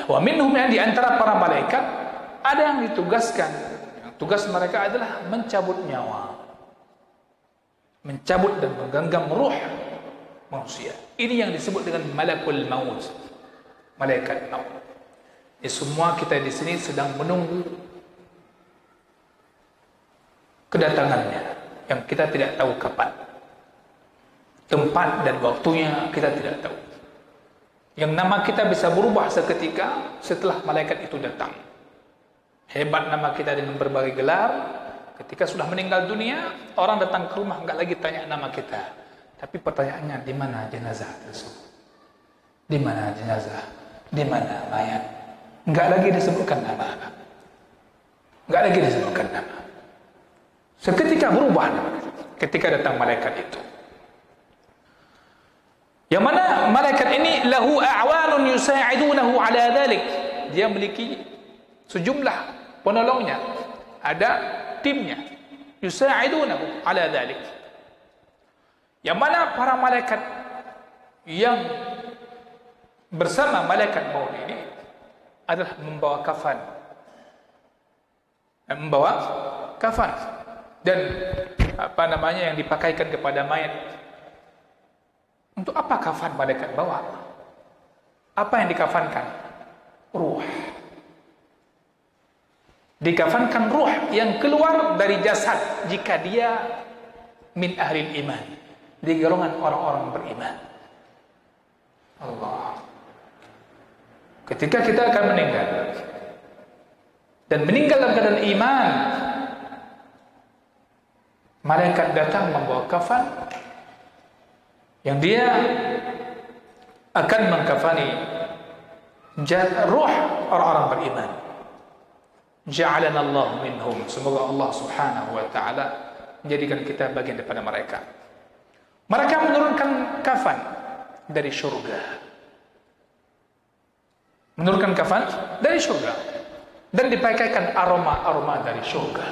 Wa minhum, yang di antara para malaikat ada yang ditugaskan, yang tugas mereka adalah mencabut nyawa, mencabut dan menggenggam ruh manusia. Ini yang disebut dengan malakul maut, malaikat maut. Semua kita di sini sedang menunggu kedatangannya, yang kita tidak tahu kapan, tempat dan waktunya kita tidak tahu. Yang nama kita bisa berubah seketika setelah malaikat itu datang. Hebat nama kita dengan berbagai gelar. Ketika sudah meninggal dunia, orang datang ke rumah enggak lagi tanya nama kita, tapi pertanyaannya, di mana jenazah tersebut? Di mana jenazah? Di mana mayat? Enggak lagi disebutkan nama. Enggak lagi disebutkan nama. Seketika berubah nama ketika datang malaikat itu. Yang mana malaikat ini lahu a'wanun yusa'idunahu ala dhalik. Dia memiliki sejumlah penolongnya, ada timnya, yusa'idunahu ala dhalik. Yang mana para malaikat yang bersama malaikat maut ini adalah membawa kafan, dan yang dipakaikan kepada mayat. Untuk apa kafan malaikat bawa? Apa yang dikafankan? Ruh. Dikafankan ruh yang keluar dari jasad jika dia min ahlil iman, di golongan orang-orang beriman. Allah. Ketika kita akan meninggal dan meninggal dalam keadaan iman, malaikat datang membawa kafan yang dia akan mengkafani ruh orang-orang beriman. Ja'alana Allah minhum. Semoga Allah Subhanahu wa taala menjadikan kita bagian daripada mereka. Mereka menurunkan kafan dari surga. Menurunkan kafan dari surga dan dipakaikan aroma-aroma dari surga.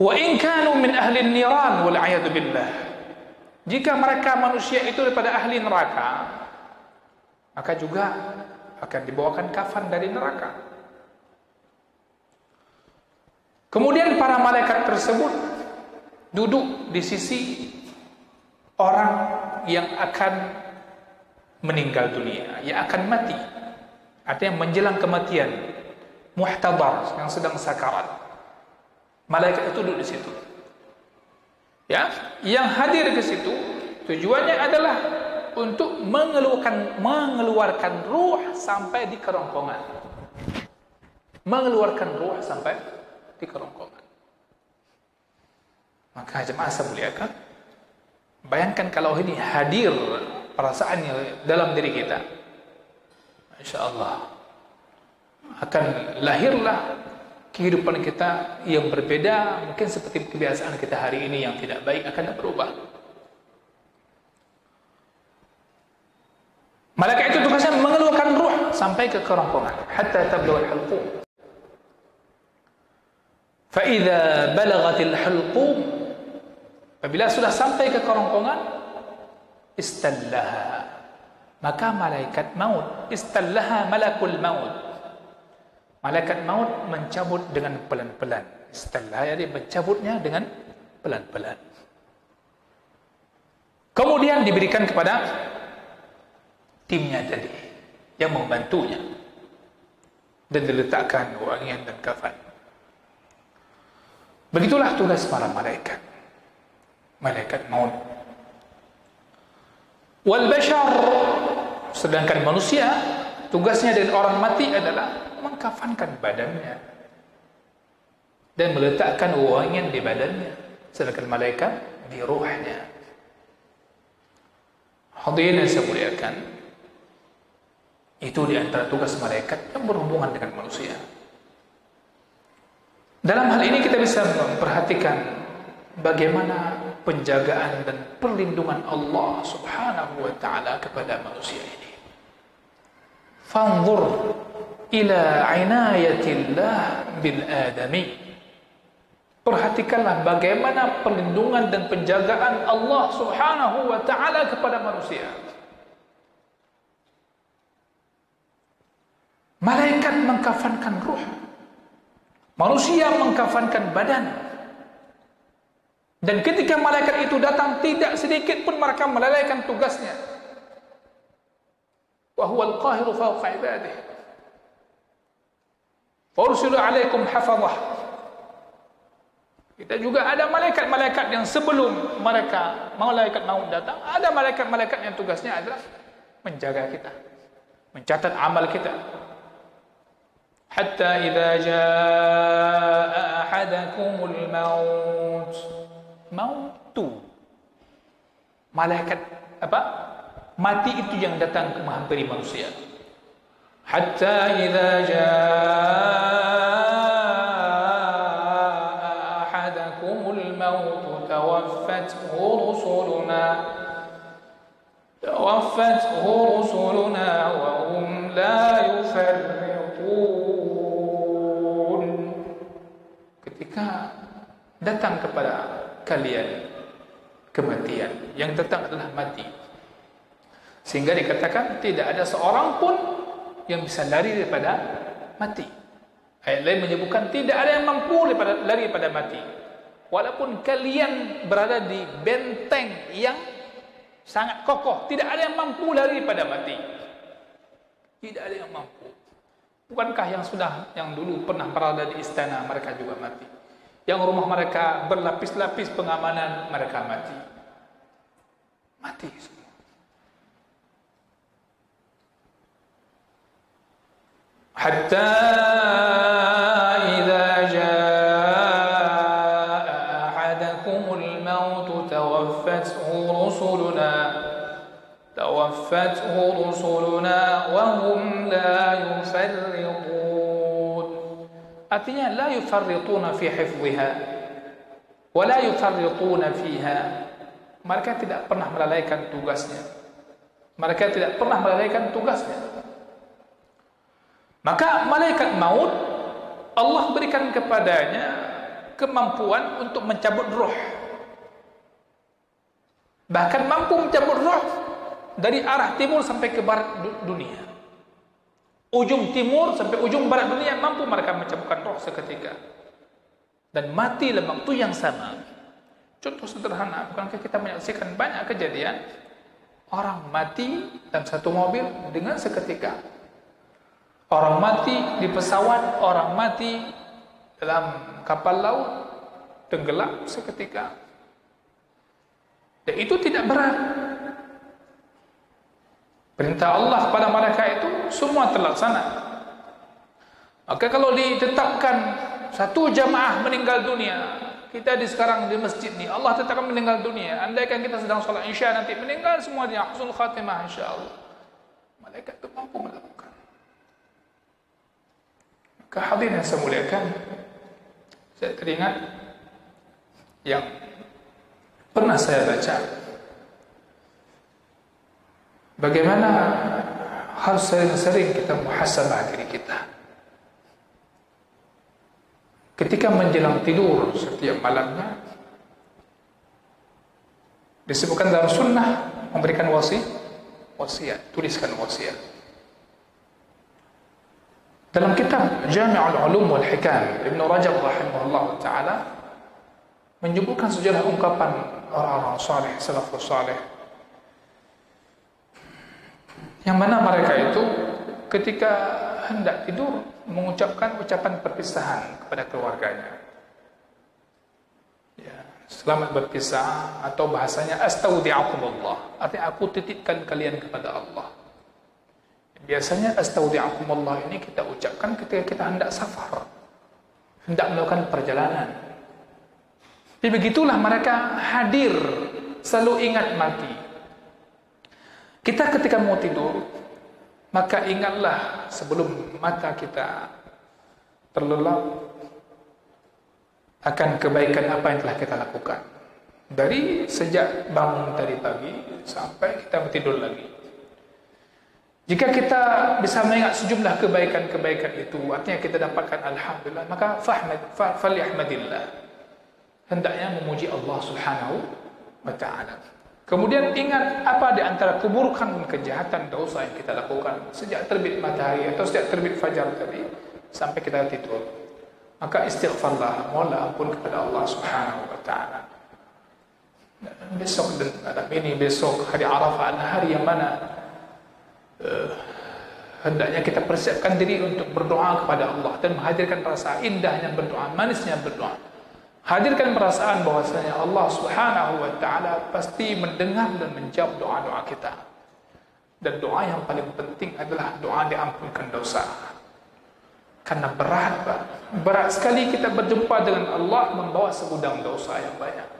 Wa in kanu min ahli an-niran wal 'iyadu billah. Jika mereka manusia itu daripada ahli neraka, maka juga akan dibawakan kafan dari neraka. Kemudian para malaikat tersebut duduk di sisi orang yang akan meninggal dunia, yang akan mati, artinya menjelang kematian, muhtadar, yang sedang sakarat. Malaikat itu duduk di situ. Ya, yang hadir ke situ tujuannya adalah untuk mengeluarkan ruh sampai di kerongkongan. Mengeluarkan ruh sampai di kerongkongan. Maka jemaah saya muliakan, bayangkan kalau ini hadir perasaannya dalam diri kita, Masya Allah, akan lahirlah kehidupan kita yang berbeda, mungkin seperti kebiasaan kita hari ini yang tidak baik akan berubah. Malaikat itu tugasnya mengeluarkan ruh sampai ke kerongkongan, hatta tablugh al-hulqum. Fa idza balaghatil hulqum, apabila sudah sampai ke kerongkongan, istallaha, maka malaikat maut, istallaha malakul maut. Malaikat maut mencabut dengan pelan-pelan. Setelah dia mencabutnya dengan pelan-pelan. Kemudian diberikan kepada timnya tadi yang membantunya dan diletakkan wangian dan kafan. Begitulah tugas para malaikat. Malaikat maut. Wal bashar, sedangkan manusia tugasnya dari orang mati adalah mengkafankan badannya dan meletakkan wangian di badannya, sedangkan malaikat di ruhnya. Hadirin yang saya muliakan, itu di antara tugas malaikat yang berhubungan dengan manusia. Dalam hal ini kita bisa memperhatikan bagaimana penjagaan dan perlindungan Allah Subhanahu wa taala kepada manusia ini. Fanzur ila inayatillah bil adami. Perhatikanlah bagaimana perlindungan dan penjagaan Allah Subhanahu wa taala kepada manusia. Malaikat mengkafankan ruh, manusia mengkafankan badan. Dan ketika malaikat itu datang, tidak sedikit pun mereka melalaikan tugasnya. Wa huwal qahiru fawqa ibadihi. Wa ursilu 'alaikum hafazah. Kita juga ada malaikat-malaikat yang sebelum malaikat maut datang, ada malaikat-malaikat yang tugasnya adalah menjaga kita, mencatat amal kita. Hatta idza jaa ahadakumul mautu. Malaikat apa? Mati itu yang datang ke menghampiri manusia. Hatta idza jaa ahadakumul mautu tawaffathu rusuluna wa hum la yufarriqun. Ketika datang kepada kalian kematian, yang datang adalah mati, sehingga dikatakan tidak ada seorang pun yang bisa lari daripada mati. Ayat lain menyebutkan tidak ada yang mampu lari daripada mati, walaupun kalian berada di benteng yang sangat kokoh, tidak ada yang mampu lari daripada mati. Tidak ada yang mampu. Bukankah yang dulu pernah berada di istana, mereka juga mati. Yang rumah mereka berlapis-lapis pengamanan, mereka mati. Mati semua. Hatta idza jaa ahadakumul maut tawaffathu rusuluna wa hum la yufarriqun. Artinya la yufarrituna fi hifdhiha wa la yufarrituna fiha. Mereka tidak pernah melalaikan tugasnya. Mereka tidak pernah melalaikan tugasnya. Maka malaikat maut, Allah berikan kepadanya kemampuan untuk mencabut roh. Bahkan mampu mencabut roh dari arah timur sampai ke barat dunia. Ujung timur sampai ujung barat dunia mampu mereka mencabutkan roh seketika. Dan mati dalam waktu yang sama. Contoh sederhana, bukankah kita menyaksikan banyak kejadian orang mati dalam satu mobil dengan seketika. Orang mati di pesawat, orang mati dalam kapal laut, tenggelam seketika. Dan itu tidak berat. Perintah Allah kepada mereka itu semua terlaksana. Maka kalau ditetapkan satu jamaah meninggal dunia, kita sekarang di masjid ni, Allah tetapkan meninggal dunia. Andaikan kita sedang sholat isya nanti meninggal semua dia husnul khatimah insyaallah. Malaikat itu mampu melakukan. Hadirin yang saya muliakan, saya teringat yang pernah saya baca, bagaimana harus sering-sering kita muhasabah diri kita ketika menjelang tidur setiap malamnya. Disebutkan dalam sunnah memberikan wasiat, tuliskan wasiat. Dalam kitab Jami'ul Ulum wal Hikam, Ibn Rajab rahimahullah ta'ala menyebutkan sejarah ungkapan orang-orang saleh, salafus saleh, yang mana mereka itu ketika hendak tidur mengucapkan ucapan perpisahan kepada keluarganya. Ya, selamat berpisah, atau bahasanya astaudi'akumullah, artinya aku titipkan kalian kepada Allah. Biasanya astaudi'akumullah ini kita ucapkan ketika kita hendak safar, hendak melakukan perjalanan. Jadi begitulah mereka hadir, selalu ingat mati. Kita ketika mau tidur, maka ingatlah sebelum mata kita terlelap akan kebaikan apa yang telah kita lakukan. Dari sejak bangun tadi pagi sampai kita tidur lagi. Jika kita bisa mengingat sejumlah kebaikan-kebaikan itu, artinya kita dapatkan alhamdulillah, maka falyahmadillah. Hendaknya memuji Allah Subhanahu wa ta'ala. Kemudian ingat apa di antara keburukan dan kejahatan dosa yang kita lakukan sejak terbit matahari atau sejak terbit fajar tadi sampai kita tidur. Maka istighfarlah, mohonlah ampun kepada Allah Subhanahu wa taala. Besok dan malam ini, besok hari Arafah adalah hari yang mana hendaknya kita persiapkan diri untuk berdoa kepada Allah dan menghadirkan perasaan indahnya berdoa, manisnya berdoa. Hadirkan perasaan bahwasanya Allah Subhanahu wa taala pasti mendengar dan menjawab doa-doa kita. Dan doa yang paling penting adalah doa diampunkan dosa. Karena berat sekali kita berjumpa dengan Allah membawa segudang dosa yang banyak.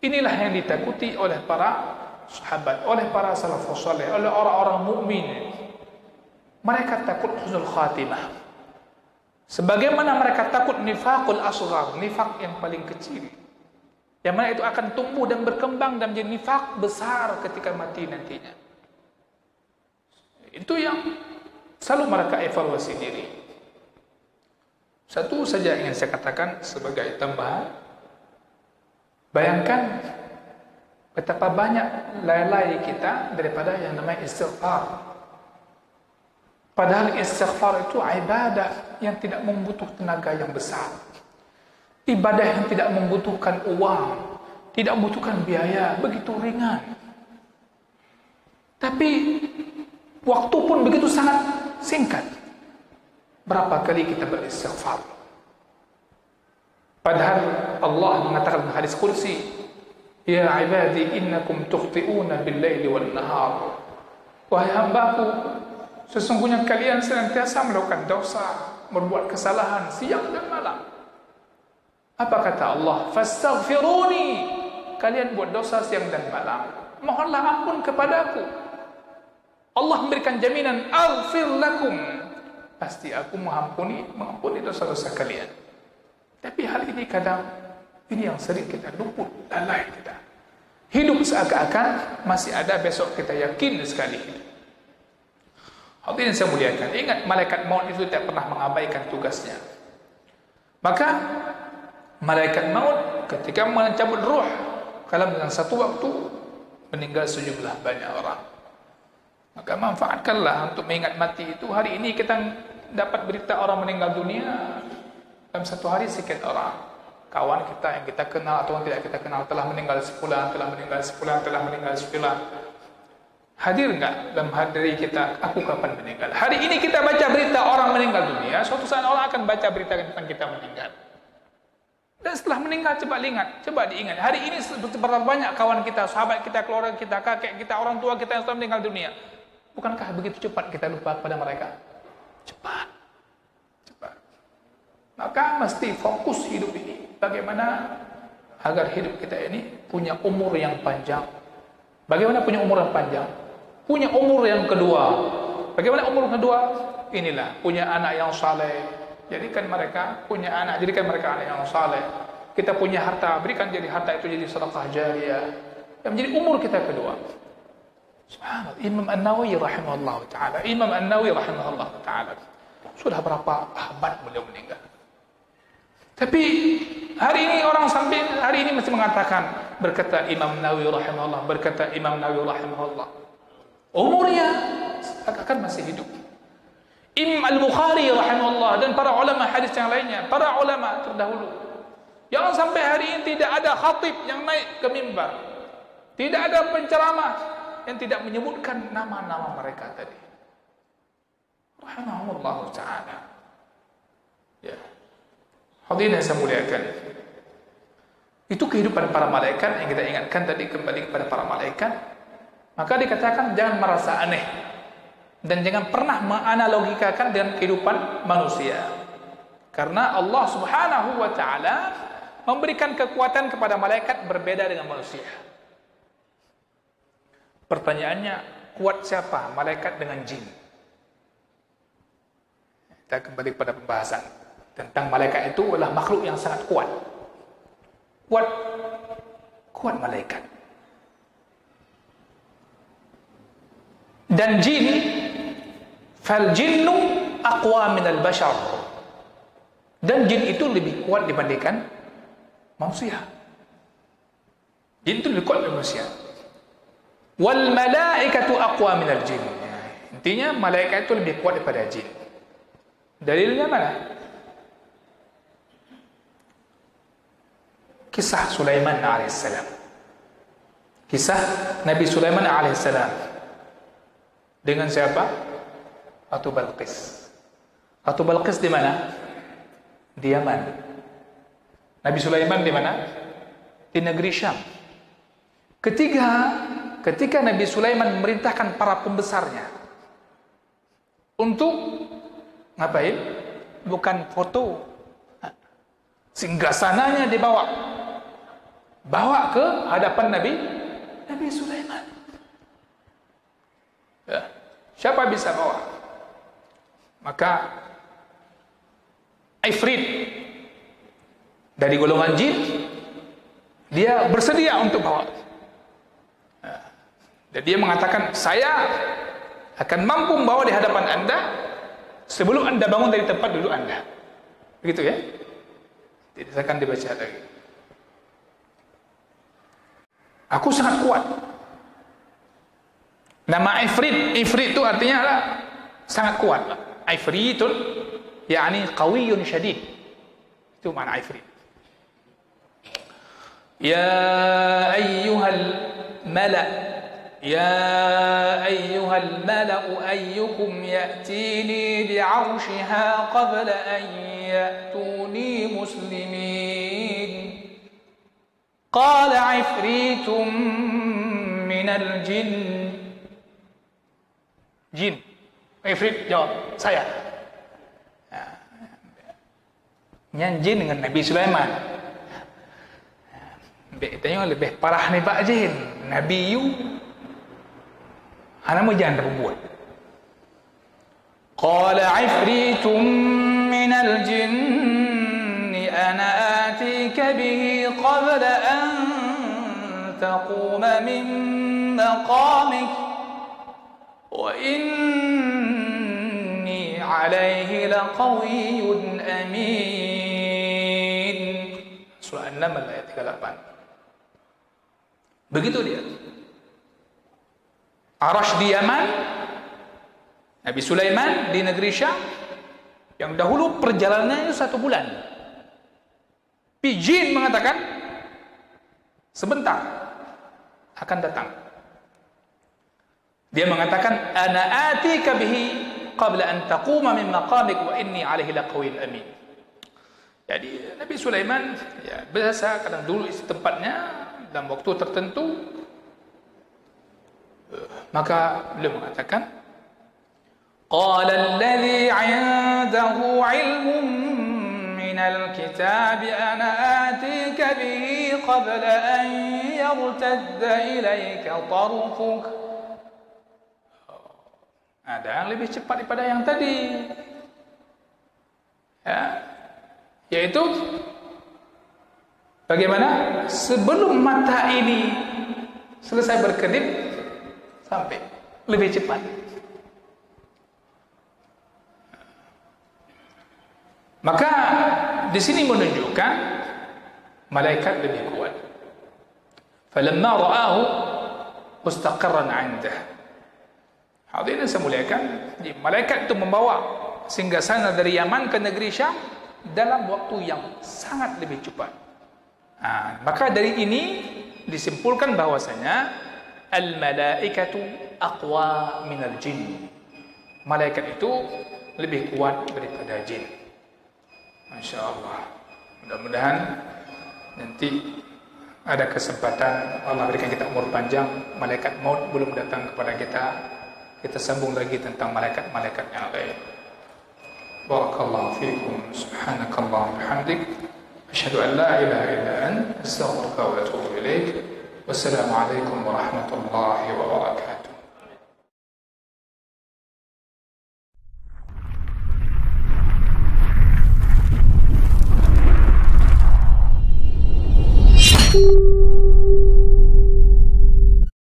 Inilah yang ditakuti oleh para sahabat, oleh para salafus saleh, oleh orang-orang mukmin. Mereka takut husnul khatimah. Sebagaimana mereka takut nifaqul asghar, nifaq yang paling kecil, yang mana itu akan tumbuh dan berkembang dan menjadi nifaq besar ketika mati nantinya. Itu yang selalu mereka evaluasi diri. Satu saja ingin saya katakan sebagai tambahan. Bayangkan betapa banyak lalai kita daripada yang namanya istighfar. Padahal istighfar itu ibadah yang tidak membutuhkan tenaga yang besar. Ibadah yang tidak membutuhkan uang, tidak membutuhkan biaya, begitu ringan. Tapi waktu pun begitu sangat singkat. Berapa kali kita beristighfar? Padahal Allah mengatakan dalam hadis qudsi, "Ya ibadi innakum tukhti'una bil-laili wan-nahar." Wahai hambaku, sesungguhnya kalian senantiasa melakukan dosa, berbuat kesalahan siang dan malam. Apa kata Allah? Fastaghfiruni. Kalian buat dosa siang dan malam, mohonlah ampun kepadaku. Allah memberikan jaminan, aghfir lakum. Pasti aku mengampuni dosa-dosa kalian. Tapi hal ini kadang ini yang sering kita luput, lalai kita. Hidup seakan-akan masih ada besok, kita yakin sekali. Hadirin saya muliakan, ingat malaikat maut itu tidak pernah mengabaikan tugasnya. Maka malaikat maut ketika mencabut ruh dalam satu waktu meninggal sejumlah banyak orang. Maka manfaatkanlah untuk mengingat mati itu. Hari ini kita dapat berita orang meninggal dunia dalam satu hari sekian orang. Kawan kita yang kita kenal atau yang tidak kita kenal telah meninggal sepulang, telah meninggal sepulang, telah meninggal sepulang. Hadir enggak dalam diri kita, aku kapan meninggal? Hari ini kita baca berita orang meninggal dunia, suatu saat orang akan baca berita tentang kita meninggal. Dan setelah meninggal coba diingat. Hari ini berapa banyak kawan kita, sahabat kita, keluarga kita, kakek kita, orang tua kita yang sudah meninggal dunia. Bukankah begitu cepat kita lupa kepada mereka? Cepat. Maka mesti fokus hidup ini. Bagaimana agar hidup kita ini punya umur yang panjang. Bagaimana punya umur yang panjang? Punya umur yang kedua. Bagaimana umur kedua? Inilah, punya anak yang saleh. Jadikan mereka punya anak, jadikan mereka anak yang saleh. Kita punya harta, berikan jadi harta itu jadi sedekah jariyah. Yang menjadi umur kita kedua. Subhanallah, Imam An-Nawawi rahimahullah ta'ala. Imam An-Nawawi rahimahullah ta'ala. Sudah berapa abad beliau meninggal. Tapi hari ini orang sampai hari ini masih mengatakan, berkata Imam Nawawi rahimahullah, berkata Imam Nawawi rahimahullah, umurnya akan masih hidup. Imam Al-Bukhari rahimahullah dan para ulama hadis yang lainnya, para ulama terdahulu, jangan sampai hari ini tidak ada khatib yang naik ke mimbar, tidak ada penceramah yang tidak menyebutkan nama-nama mereka tadi. Rahimahullah ta'ala. Ya. Hadirin yang saya muliakan, itu kehidupan para malaikat yang kita ingatkan tadi, kembali kepada para malaikat. Maka dikatakan jangan merasa aneh dan jangan pernah menganalogikakan dengan kehidupan manusia, karena Allah Subhanahu wa ta'ala memberikan kekuatan kepada malaikat berbeda dengan manusia. Pertanyaannya, kuat siapa, malaikat dengan jin? Kita kembali pada pembahasan tentang malaikat itu adalah makhluk yang sangat kuat. Kuat malaikat. Dan jin, fal jinnu aqwa minal bashar. Dan jin itu lebih kuat dibandingkan manusia. Jin itu lebih kuat daripada manusia. Wal malaikatu aqwa minal jin. Intinya malaikat itu lebih kuat daripada jin. Dalilnya mana? Kisah Sulaiman alaihissalam. Kisah Nabi Sulaiman alaihissalam dengan siapa? Ratu Balqis. Ratu Balqis di mana? Di Yaman. Nabi Sulaiman di mana? Di negeri Syam. Ketika Nabi Sulaiman memerintahkan para pembesarnya untuk ngapain? Bukan foto, singgasananya bawa ke hadapan Nabi Sulaiman. Ya. Siapa bisa bawa? Maka Ifrit dari golongan jin, dia bersedia untuk bawa. Dan dia mengatakan, saya akan mampu membawa di hadapan anda sebelum anda bangun dari tempat duduk anda. Begitu ya? Tidak akan dibaca lagi. Aku sangat kuat. Nama Ifrit itu artinya adalah sangat kuat. Ifritun yakni qawiyyun syadid. Itu makna Ifrit. Ya ayyuhal mala' يا أيها الملأ أيكم يأتيني بعرشها قبل أن يأتوني مسلمين قال عفريت من الجن jin. Ifrit jawab, saya. Nyanjin dengan Nabi Sulaiman. Tanya lebih parah ni Pak Jin. Nabi you ana mau jangan berbuat. Qala ifritum minal jinni ana atika bihi qabla an taquma min maqamik wa inni alayhi laqawiyyun amin. Surah An-Naml ayat 38. Begitu dia. Arash di Yaman, Nabi Sulaiman di negeri Syam, yang dahulu perjalanannya 1 bulan. Jin mengatakan sebentar akan datang. Dia mengatakan ana atika bihi qabla an taquma min maqamik wa inni alaihi laqawiyyun amin. Jadi Nabi Sulaiman ya biasa kadang dulu isi tempatnya dalam waktu tertentu. Maka beliau mengatakan qala alladhi 'indahu 'ilmun minal kitab ana atika bihi qabla an yartadda ilayka tarfuk. Ada yang lebih cepat daripada yang tadi, ya, yaitu bagaimana sebelum mata ini selesai berkedip sampai lebih cepat. Maka di sini menunjukkan malaikat lebih kuat. Falamma ra'ahu mustaqarran 'indah. Hadirin saya muliakan, malaikat itu membawa singgasana dari Yaman ke negeri Syam dalam waktu yang sangat lebih cepat. Maka dari ini disimpulkan bahwasanya al-malaikatu aqwa minal jin. Malaikat itu lebih kuat daripada jin. Masya Allah. Mudah-mudahan nanti ada kesempatan Allah berikan kita umur panjang, malaikat maut belum datang kepada kita, kita sambung lagi tentang malaikat-malaikat yang lain. Barakallahu fiikum. Subhanakallahumma bihamdik, asyhadu an la ilaha illa anta, astaghfiruka wa atubu ilaik. Wassalamu alaikum warahmatullahi wabarakatuh.